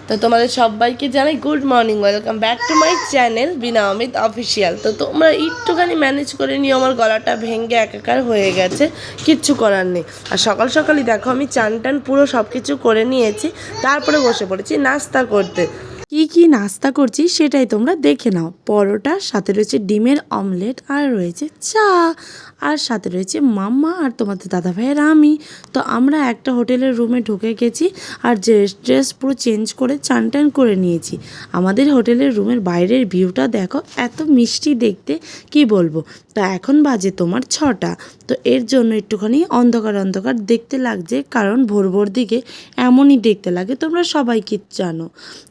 তো তোমাদের সবাইকে জানাই good morning, welcome back to my channel Veena Amit official. তো তোমরা একটুখানি ম্যানেজ করে নিও, আমার গলাটা ভেঙে একাকার হয়ে গেছে, কিচ্ছু করার নেই। আর সকাল সকালই দেখো আমি চান টান পুরো সব কিছু করে নিয়েছি, তারপরে বসে পড়েছি নাস্তা করতে। কি নাস্তা করছি সেটাই তোমরা দেখে নাও। পরোটা, সাথে রয়েছে ডিমের অমলেট, আর রয়েছে চা, আর সাথে রয়েছে মাম্মা আর তোমাদের দাদাভাইয়ের আমি। তো আমরা একটা হোটেলের রুমে ঢুকে গেছি আর ড্রেস পুরো চেঞ্জ করে চান টান করে নিয়েছি। আমাদের হোটেলের রুমের বাইরের ভিউটা দেখো, এত মিষ্টি দেখতে কি বলবো। তো এখন বাজে তোমার 6টা। তো এর জন্য একটুখানি অন্ধকার অন্ধকার দেখতে লাগছে, কারণ ভোর ভোর দিকে এমনই দেখতে লাগে, তোমরা সবাই কি জানো।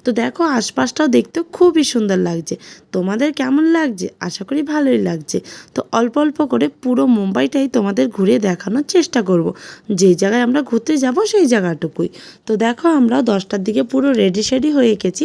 তো দেখো আশপাশটাও দেখতে খুবই সুন্দর লাগছে। তোমাদের কেমন লাগছে? আশা করি ভালোই লাগছে। তো অল্প অল্প করে পুরো মুম্বাইটাই তোমাদের ঘুরে দেখানোর চেষ্টা করব। যেই জায়গায় আমরা ঘুরতে যাব সেই জায়গাটুকুই। তো দেখো আমরা 10টার দিকে পুরো রেডি শেডি হয়ে গেছি,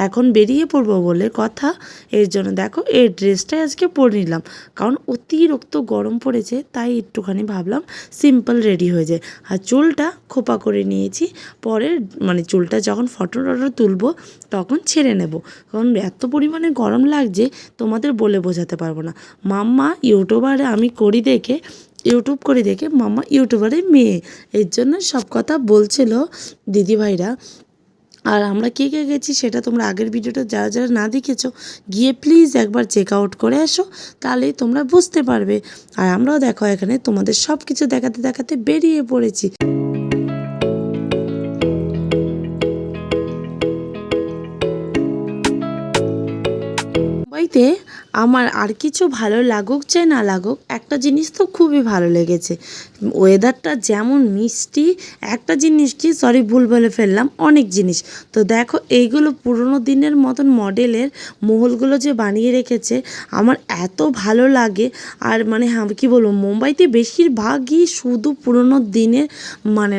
এখন বেরিয়ে পড়বো বলে কথা। এর জন্য দেখো এই ড্রেসটাই আজকে পরে নিলাম, কারণ অতিরিক্ত গরম পড়েছে, তাই একটুখানি ভাবলাম সিম্পল রেডি হয়ে যায়। আর চুলটা খোপা করে নিয়েছি, পরে মানে চুলটা যখন ফটো টটো তুলবো তখন ছেড়ে নেব, কারণ এত পরিমাণে গরম লাগছে তোমাদের বলে বোঝাতে পারবো না। মাম্মা ইউটিউবারে আমি করি দেখে, ইউটিউব করে দেখে মাম্মা ইউটিউবারের মেয়ে, এর জন্য সব কথা বলছিল দিদিভাইরা। আর আমরা কে কে গেছি সেটা তোমরা আগের ভিডিওটা যারা যারা না দেখেছো গিয়ে প্লিজ একবার চেক আউট করে আসো, তাহলেই তোমরা বুঝতে পারবে। আর আমরাও দেখো এখানে তোমাদের সব কিছু দেখাতে দেখাতে বেরিয়ে পড়েছি। মুম্বাইতে আমার আর কিছু ভালো লাগুক চাই না লাগুক, একটা জিনিস তো খুবই ভালো লেগেছে, ওয়েদারটা যেমন মিষ্টি। একটা জিনিস কি, সরি ভুল বলে ফেললাম, অনেক জিনিস। তো দেখো এইগুলো পুরোনো দিনের মতন মডেলের মহলগুলো যে বানিয়ে রেখেছে, আমার এত ভালো লাগে। আর মানে কী বলবো, মুম্বাইতে বেশিরভাগই শুধু পুরোনো দিনের মানে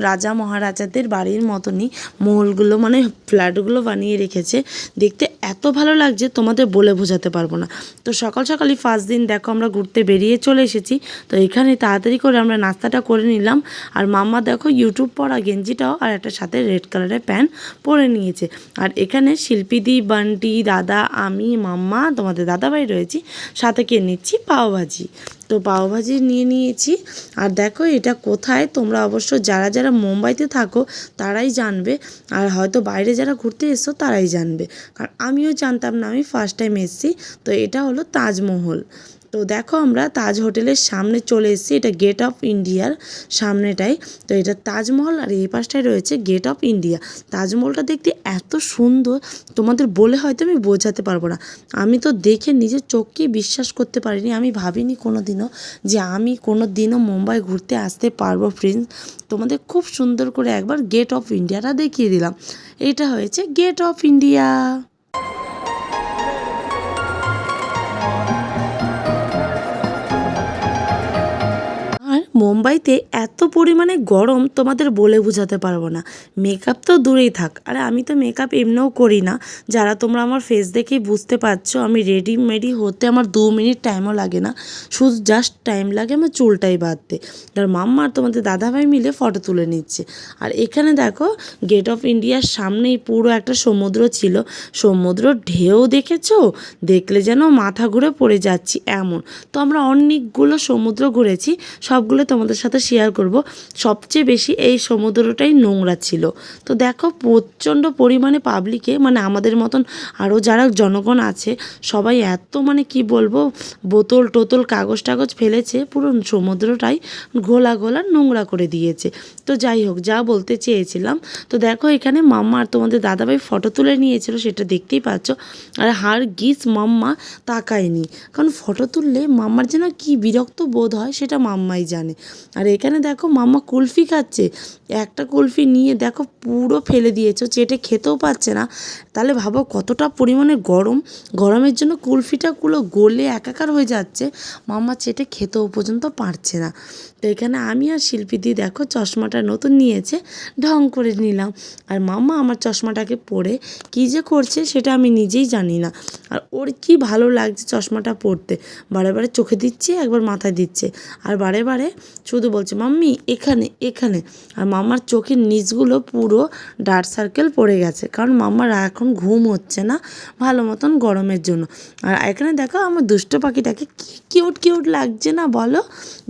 রাজা মহারাজাদের বাড়ির মতনই মহলগুলো মানে ফ্ল্যাটগুলো বানিয়ে রেখেছে। দেখতে এত ভালো লাগছে তোমাদের বলে বোঝাতে পারবো না। তো সকাল সকালই ফার্স্ট দিন দেখো আমরা ঘুরতে বেরিয়ে চলে এসেছি। তো এখানে তাড়াতাড়ি করে আমরা নাস্তাটা করে নিলাম। আর মাম্মা দেখো ইউটিউব পরা গেঞ্জিটাও আর একটা সাথে রেড কালারের প্যান্ট পরে নিয়েছে। আর এখানে শিল্পীদি, বান্টি, দাদা, আমি, মাম্মা, তোমাদের দাদাভাই রয়েছি, সাথে কিনে নিচ্ছি পাওভাজি। তো পাওভাজি নিয়ে নিয়েছি। আর দেখো এটা কোথায়, তোমরা অবশ্য যারা যারা মুম্বাইতে থাকো তারাই জানবে, আর হয়তো বাইরে যারা ঘুরতে এসছো তারাই জানবে, কারণ আমিও জানতাম না, আমি ফার্স্ট টাইম এসেছি। তো এটা হলো তাজমহল। তো দেখো আমরা তাজ হোটেলের সামনে চলে এসেছি, এটা গেট অফ ইন্ডিয়ার সামনেটাই। তো এটা তাজমহল, আর এই পাশটায় রয়েছে গেট অফ ইন্ডিয়া। তাজমহলটা দেখতে এত সুন্দর তোমাদের বলে হয়তো আমি বোঝাতে পারবো না। আমি তো দেখে নিজের চোখকেই বিশ্বাস করতে পারিনি, আমি ভাবিনি কোনো দিনও যে আমি কোনো দিনও মুম্বাই ঘুরতে আসতে পারবো ফ্রেন্ডস। তোমাদের খুব সুন্দর করে একবার গেট অফ ইন্ডিয়াটা দেখিয়ে দিলাম। এটা হয়েছে গেট অফ ইন্ডিয়া। মুম্বাইতে এত পরিমাণে গরম তোমাদের বলে বোঝাতে পারবো না। মেকআপ তো দূরেই থাক, আর আমি তো মেকআপ এমনিও করি না, যারা তোমরা আমার ফেস দেখেই বুঝতে পারছো। আমি রেডি হতে আমার 2 মিনিট টাইমও লাগে না, শুধু জাস্ট টাইম লাগে আমার চুলটাই বাঁধতে। আর মাম্মা আর তোমাদের দাদাভাই মিলে ফটো তুলে নিচ্ছে। আর এখানে দেখো গেট অফ ইন্ডিয়ার সামনেই পুরো একটা সমুদ্র ছিল, সমুদ্র ঢেউ দেখেছো, দেখলে যেন মাথা ঘুরে পড়ে যাচ্ছি এমন। তো আমরা অনেকগুলো সমুদ্র ঘুরেছি, সবগুলো তোমাদের সাথে শেয়ার করব। সবচেয়ে বেশি এই সমুদ্রটাই নোংরা ছিল। তো দেখো প্রচণ্ড পরিমাণে পাবলিকে, মানে আমাদের মতন আরও যারা জনগণ আছে সবাই এত মানে কি বলবো, বোতল টোতল কাগজ টাগজ ফেলেছে, পুরো সমুদ্রটাই ঘোলা ঘোলা নোংরা করে দিয়েছে। তো যাই হোক, যা বলতে চেয়েছিলাম, তো দেখো এখানে মাম্মা আর তোমাদের দাদাভাই ফটো তুলে নিয়েছিল, সেটা দেখতেই পাচ্ছ। আর হার গিস মাম্মা তাকায়নি, কারণ ফটো তুললে মাম্মার যেন কি বিরক্ত বোধ হয় সেটা মাম্মাই জানে। আর এখানে দেখো মাম্মা কুলফি খাচ্ছে, একটা কুলফি নিয়ে দেখো পুরো ফেলে দিয়েছে, চেটে খেতেও পাচ্ছে না। তাহলে ভাবো কতটা পরিমাণে গরমের জন্য কুলফিটা পুরো গলে একাকার হয়ে যাচ্ছে, মাম্মা চেটে খেতেও পর্যন্ত পারছে না। তো এখানে আমি আর শিল্পীদি দেখো চশমাটা নতুন নিয়েছে, ঢং করে নিলাম। আর মাম্মা আমার চশমাটাকে পরে কী যে করছে সেটা আমি নিজেই জানি না। আর ওর কি ভালো লাগছে চশমাটা পরতে, বারে বারে চোখে দিচ্ছে, একবার মাথায় দিচ্ছে, আর বারে বারে শুধু বলছে মাম্মি এখানে এখানে। আর মাম্মার চোখের নিচগুলো পুরো ডার্ক সার্কেল পড়ে গেছে, কারণ মাম্মার এখন ঘুম হচ্ছে না ভালো মতন গরমের জন্য। আর এখানে দেখো আমার দুষ্ট পাখিটাকে কি কিউট কিউট লাগছে না বলো?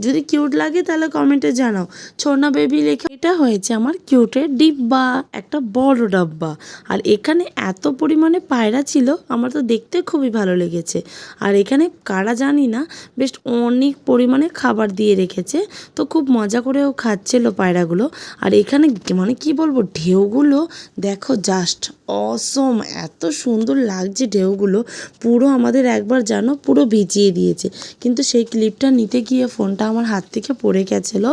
যদি কিউট লাগে তাহলে কমেন্টে জানাও। ছোনা বেবি লেখা। এটা হয়েছে আমার কিউটের ডিব্বা, একটা বড় ডাব্বা। আর এখানে এত পরিমাণে পায়রা ছিল, আমার তো দেখতে খুবই ভালো লেগেছে। আর এখানে কারা জানি না বেশ অনেক পরিমাণে খাবার দিয়ে রেখেছে, তো খুব মজা করেও খাচ্ছিল পায়রাগুলো। আর এখানে মানে কি বলবো, ঢেউগুলো দেখো জাস্ট অসম, এত সুন্দর লাগছে ঢেউগুলো, পুরো আমাদের একবার জানো পুরো ভিজিয়ে দিয়েছে। কিন্তু সেই ক্লিপটা নিতে গিয়ে ফোনটা আমার হাত থেকে পড়ে গেছিলো,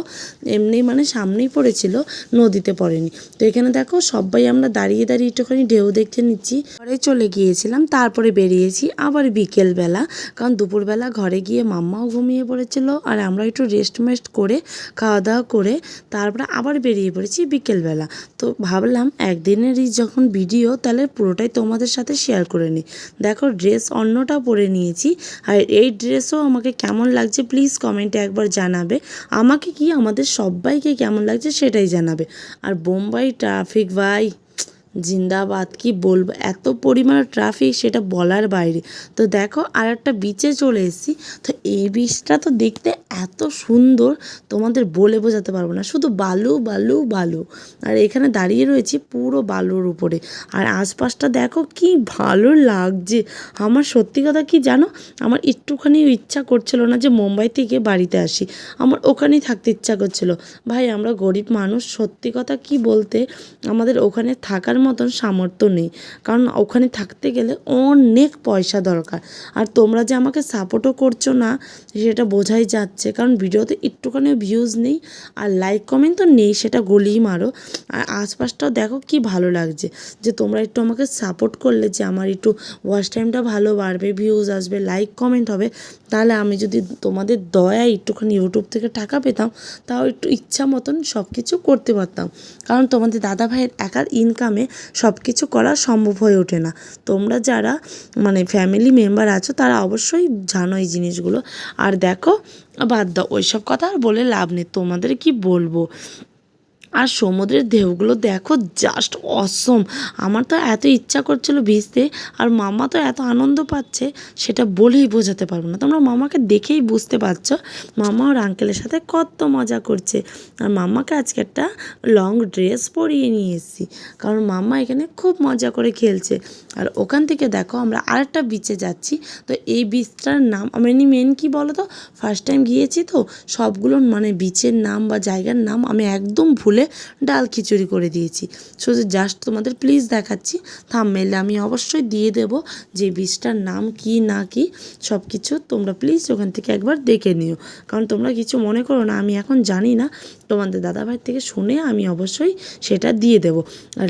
এমনি মানে সামনেই পড়েছিল, নদীতে পড়েনি। তো এখানে দেখো সবাই আমরা দাঁড়িয়ে দাঁড়িয়ে একটুখানি ঢেউ দেখতে নিচ্ছি। ঘরে চলে গিয়েছিলাম, তারপরে বেরিয়েছি আবার বিকেলবেলা, কারণ দুপুরবেলা ঘরে গিয়ে মাম্মাও ঘুমিয়ে পড়েছিল, আর আমরা একটু রেস্ট করে খাওয়া দাওয়া করে তারপরে আবার বেরিয়ে পড়েছি বিকেলবেলা। তো ভাবলাম একদিনেরই যখন ভিডিও, তাহলে পুরোটাই তোমাদের সাথে শেয়ার করে নিই। দেখো ড্রেস অন্যটা পরে নিয়েছি, আর এই ড্রেসও আমাকে কেমন লাগছে প্লিজ কমেন্টে একবার জানাবে। আমাকে কি আমাদের সবাইকে কেমন লাগছে সেটাই জানাবে। আর বোম্বাই ট্রাফিক ভাই জিন্দাবাদ, কি বলবো, এত পরিমাণে ট্রাফিক সেটা বলার বাইরে। তো দেখো আর একটা বিচে চলে এসেছি। তো এই বিচটা তো দেখতে এত সুন্দর, তোমাদের বলে বোঝাতে পারবো না, শুধু বালু বালু বালু। আর এখানে দাঁড়িয়ে রয়েছি পুরো বালুর উপরে, আর আশপাশটা দেখো কি ভালো লাগছে। আমার সত্যি কথা কি জানো, আমার একটুখানি ইচ্ছা করছিল না যে মুম্বাই থেকে বাড়িতে আসি, আমার ওখানেই থাকতে ইচ্ছা করছিল। ভাই আমরা গরিব মানুষ, সত্যি কথা কি বলতে আমাদের ওখানে থাকার মতন সামর্থ্য নেই, কারণ ওখানে থাকতে গেলে অনেক পয়সা দরকার। আর তোমরা যে আমাকে সাপোর্টও করছো না সেটা বোঝাই যাচ্ছে, কারণ ভিডিওতে একটুখানি ভিউজ নেই, আর লাইক কমেন্ট তো নেই, সেটা গলিই মারো। আর আশপাশটাও দেখো কি ভালো লাগছে, যে তোমরা একটু আমাকে সাপোর্ট করলে যে আমার একটু ওয়াচ টাইমটা ভালো বাড়বে, ভিউজ আসবে, লাইক কমেন্ট হবে, তাহলে আমি যদি তোমাদের দয়ায় একটুখানি ইউটিউব থেকে টাকা পেতাম, তাও একটু ইচ্ছা মতন সব কিছু করতে পারতাম। কারণ তোমাদের দাদা ভাইয়ের একার ইনকামে সব কিছু করা সম্ভব হয়ে ওঠে না। তোমরা যারা মানে ফ্যামিলি মেম্বার আছো তারা অবশ্যই জানো এই জিনিসগুলো। আর দেখো বাদ দাও ওইসব কথা আর বলে লাভ নেই, তোমাদের কি বলবো। আর সমুদ্রের ঢেউগুলো দেখো জাস্ট অসম। আমার তো এত ইচ্ছা করছিল ভিজতে, আর মামা তো এত আনন্দ পাচ্ছে সেটা বলেই বোঝাতে পারবো না। তোমরা মামাকে দেখেই বুঝতে পারছো মামা আর আঙ্কেলের সাথে কত মজা করছে। আর মামাকে আজকে একটা লং ড্রেস পরিয়ে নিয়ে এসেছি, কারণ মামা এখানে খুব মজা করে খেলছে। আর ওখান থেকে দেখো আমরা আরেকটা বিচে যাচ্ছি। তো এই বিচটার নাম আমি মেন কি বলো তো, ফার্স্ট টাইম গিয়েছি তো সবগুলো মানে বিচের নাম বা জায়গার নাম আমি একদম ভুলে ডাল খিচুড়ি করে দিয়েছি। শুধু জাস্ট তোমাদের প্লিজ দেখাচ্ছি, থাম্বনেইলে আমি অবশ্যই দিয়ে দেব যে বীজটার নাম কি না কি সব কিছু, তোমরা প্লিজ ওখান থেকে একবার দেখে নিও। কারণ তোমরা কিছু মনে করো না, আমি এখন জানি না, তোমাদের দাদাভাই থেকে শুনে আমি অবশ্যই সেটা দিয়ে দেবো।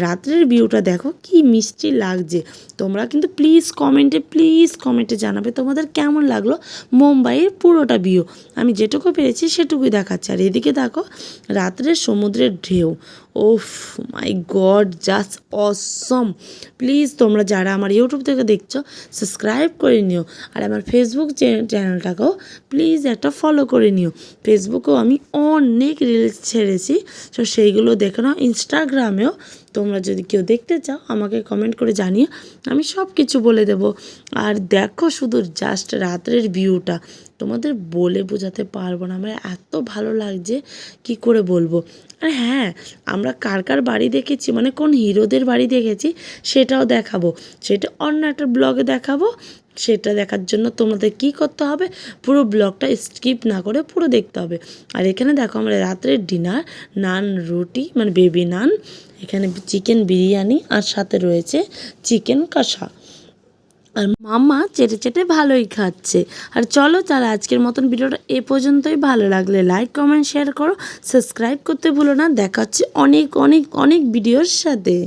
রাত্রের ভিউটা দেখো কি মিষ্টি লাগছে। তোমরা কিন্তু প্লিজ কমেন্টে জানাবে তোমাদের কেমন লাগলো মুম্বাইয়ের পুরোটা ভিউ। আমি যেটুকু পেরেছি সেটুকুই দেখাচ্ছি। আর এদিকে দেখো রাত্রের সমুদ্রের ঢেউ, ওফ মাই গড জাস্ট অসম। প্লিজ তোমরা যারা আমার ইউটিউব থেকে দেখছো সাবস্ক্রাইব করে নিও, আর আমার ফেসবুক চ্যানেলটাকেও প্লিজ একটা ফলো করে নিও। ফেসবুকেও আমি অনেক রিলস ছেড়েছি, তো সেইগুলো দেখে নাও। ইনস্টাগ্রামেও তোমরা যদি কেউ দেখতে চাও আমাকে কমেন্ট করে জানিও, আমি সব কিছু বলে দেব। আর দেখো শুধু জাস্ট রাত্রের ভিউটা তোমাদের বলে বোঝাতে পারবো না, আমার এত ভালো লাগছে কি করে বলবো। আর হ্যাঁ, আমরা কার কার বাড়ি দেখেছি মানে কোন হিরোদের বাড়ি দেখেছি সেটাও দেখাবো, সেটা অন্য একটা ব্লগে দেখাবো। সেটা দেখার জন্য তোমাদের কি করতে হবে, পুরো ব্লগটা স্কিপ না করে পুরো দেখতে হবে। আর এখানে দেখো আমরা রাত্রের ডিনার, নান রুটি মানে বেবি নান, এখানে চিকেন বিরিয়ানি, আর সাথে রয়েছে চিকেন কষা। আর মাম্মা চেটে চেটে ভালোই খাচ্ছে। আর চলো তাহলে আজকের মতন ভিডিওটা এ পর্যন্তই। ভালো লাগলে লাইক কমেন্ট শেয়ার করো, সাবস্ক্রাইব করতে ভুলো না। দেখা হচ্ছে অনেক অনেক অনেক ভিডিওর সাথে।